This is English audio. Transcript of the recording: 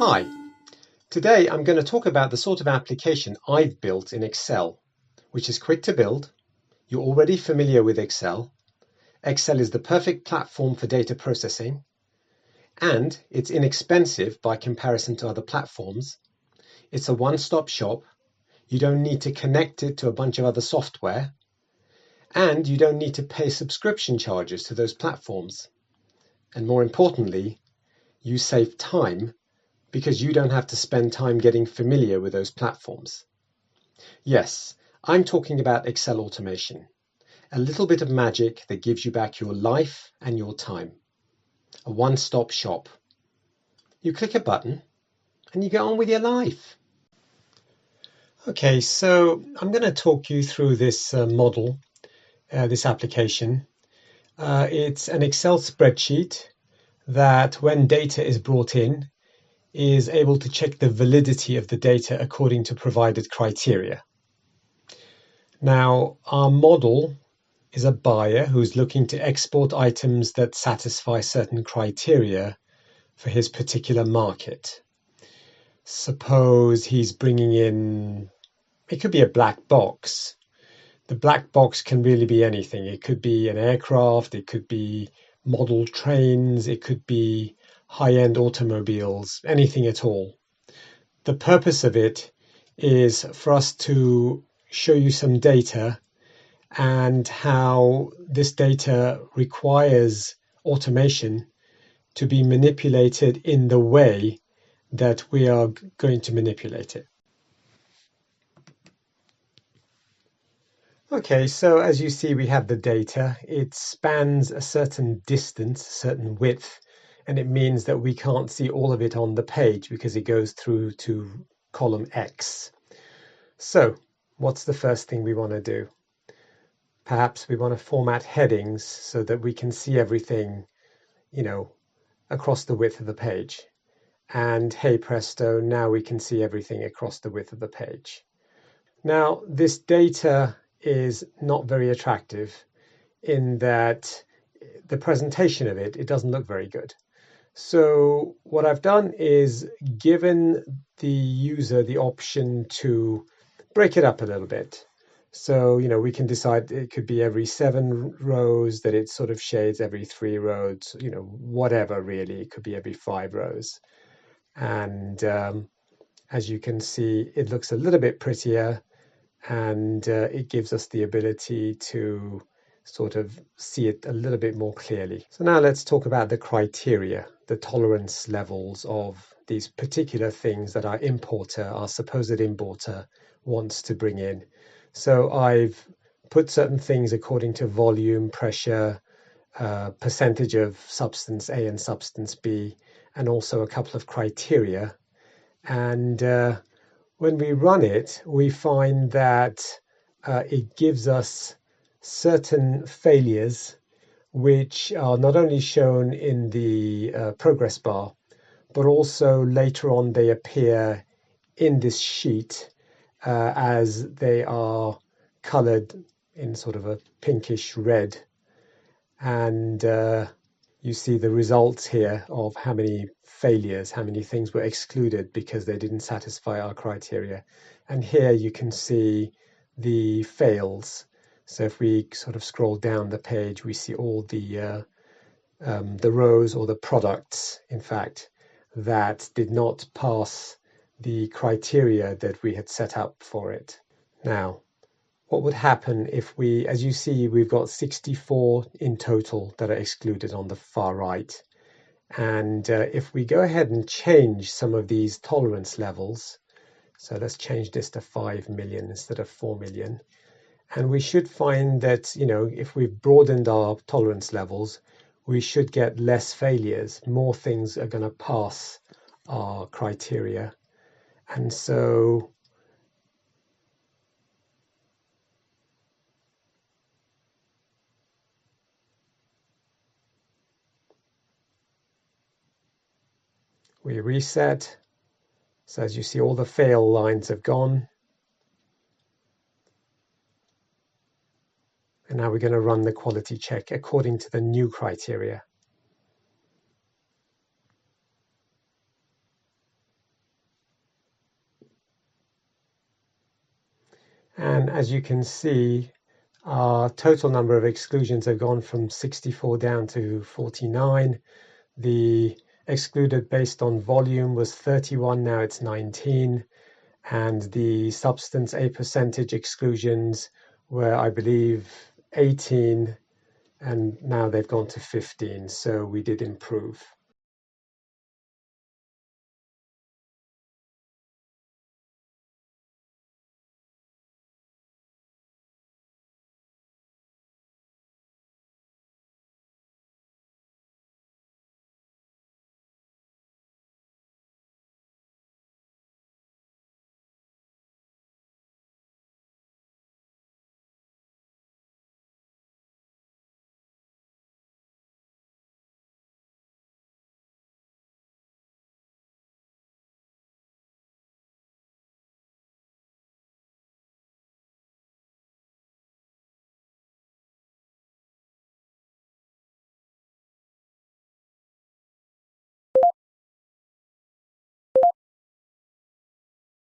Hi, today I'm going to talk about the sort of application I've built in Excel, which is quick to build. You're already familiar with Excel. Excel is the perfect platform for data processing, and it's inexpensive by comparison to other platforms. It's a one-stop shop. You don't need to connect it to a bunch of other software, and you don't need to pay subscription charges to those platforms. And more importantly, you save time because you don't have to spend time getting familiar with those platforms. Yes, I'm talking about Excel automation, a little bit of magic that gives you back your life and your time. A one-stop shop. You click a button and you get on with your life. Okay, so I'm going to talk you through this model, this application. It's an Excel spreadsheet that when data is brought in, is able to check the validity of the data according to provided criteria. Now, our model is a buyer who's looking to export items that satisfy certain criteria for his particular market. Suppose he's bringing in, it could be a black box. The black box can really be anything. It could be an aircraft, it could be model trains, it could be high-end automobiles, anything at all. The purpose of it is for us to show you some data and how this data requires automation to be manipulated in the way that we are going to manipulate it. Okay, so as you see, we have the data. It spans a certain distance, a certain width, and it means that we can't see all of it on the page because it goes through to column X. So what's the first thing we want to do? Perhaps we want to format headings so that we can see everything, across the width of the page. And hey presto, now we can see everything across the width of the page. Now, this data is not very attractive in that the presentation of it doesn't look very good. So what I've done is given the user the option to break it up a little bit. So, we can decide it could be every 7 rows, that it sort of shades every 3 rows, whatever really. It could be every 5 rows. And as you can see, it looks a little bit prettier, and it gives us the ability to sort of see it a little bit more clearly. So now let's talk about the criteria, the tolerance levels of these particular things that our importer, our supposed importer, wants to bring in. So I've put certain things according to volume, pressure, percentage of substance A and substance B, and also a couple of criteria. And when we run it, we find that it gives us certain failures which are not only shown in the progress bar, but also later on they appear in this sheet as they are colored in sort of a pinkish red. And you see the results here of how many failures, how many things were excluded because they didn't satisfy our criteria. And here you can see the fails. So if we sort of scroll down the page, we see all the rows or the products, in fact, that did not pass the criteria that we had set up for it. Now, what would happen if we, as you see, we've got 64 in total that are excluded on the far right. And if we go ahead and change some of these tolerance levels, so let's change this to 5 million instead of 4 million. And we should find that, if we've broadened our tolerance levels, we should get less failures. More things are going to pass our criteria. And so we reset. So as you see, all the fail lines have gone. And now we're going to run the quality check according to the new criteria. And as you can see, our total number of exclusions have gone from 64 down to 49. The excluded based on volume was 31, now it's 19. And the substance A percentage exclusions were, I believe, 18, and now they've gone to 15. So we did improve.